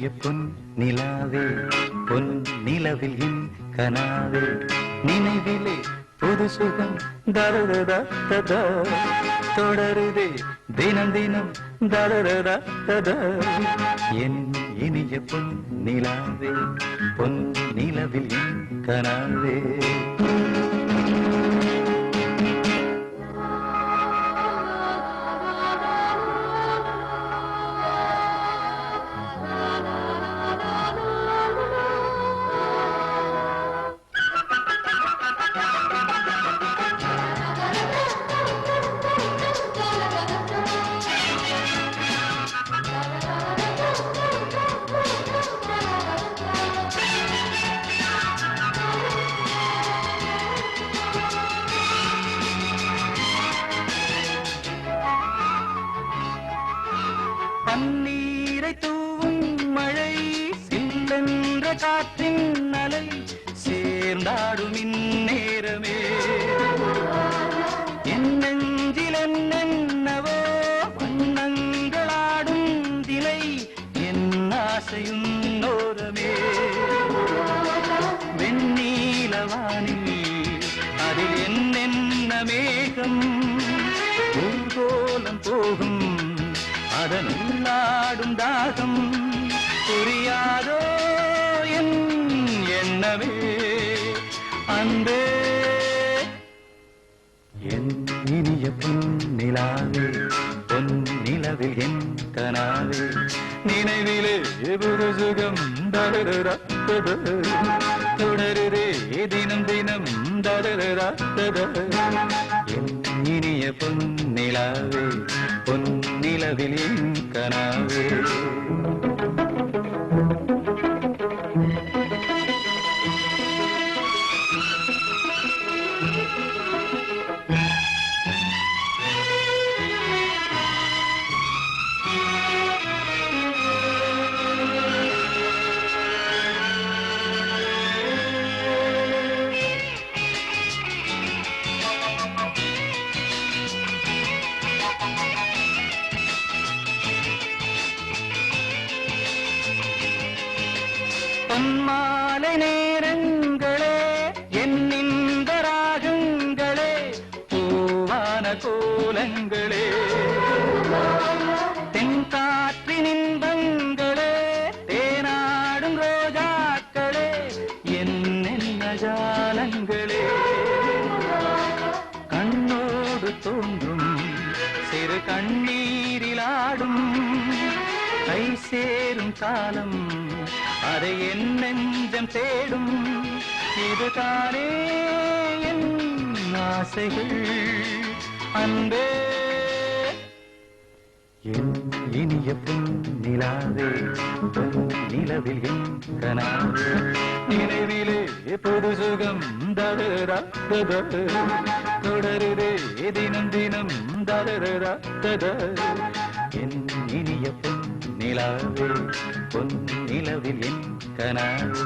இனிய பொன் நிலாவே பொன் நிலவில் என் கனாவே நினைவிலே புது சுகம் தரதா ததா தொடருதே தினம் தினம் தரதா ததா என் இனிய பொன் நிலாவே பொன் நிலவில் என் கனாவே பன்னீரை தூவும் மழை சில்லென்ற காற்றின் அலை சேர்ந்தாடும் இந்நேரமே என் நெஞ்சில் என்னென்னவோ வண்ணங்களாடும் திலை என் ஆசையும் நோரமே வெண்ணீலவானில் அதில் என்னென்ன மேகம் ஊர்கோலம் போகும் அதன் உள்ளாடும் தாகம் புரியாதோ என் எண்ணமே அன்பே என் இனிய பொன் நிலாவே பொன் நிலவில் என் கனாவே நினைவிலே புது சுகம் தரதா தொடருதே தினம் தினம் தரதா என் இனிய பொன் நிலாவே பொன் நிலவில் என் கனாவே பொன்மாலை நேரங்களே என்னிந்த ராகங்களே பூவான கோலங்களே தென்காற்றின் இன்பங்களே தேனாடும் ரோஜாக்களே என்னென்ன ஜாலங்களே கண்ணோடு தோன்றும் சிறு கண்ணீரிலாடும் கை சேரும் காலம் அதை என் நெஞ்சம் தேடும் இதுதானே என் ஆசைகள் அன்பே என் இனிய பொன் நிலாவே பொன் நிலவில் என் கனாவே நினைவிலே புது சுகம் தரதா தொடருதே தினம் தினம் தரதா என் இனிய பொன் நிலாவே பொன் நிலவில் என் கனாவே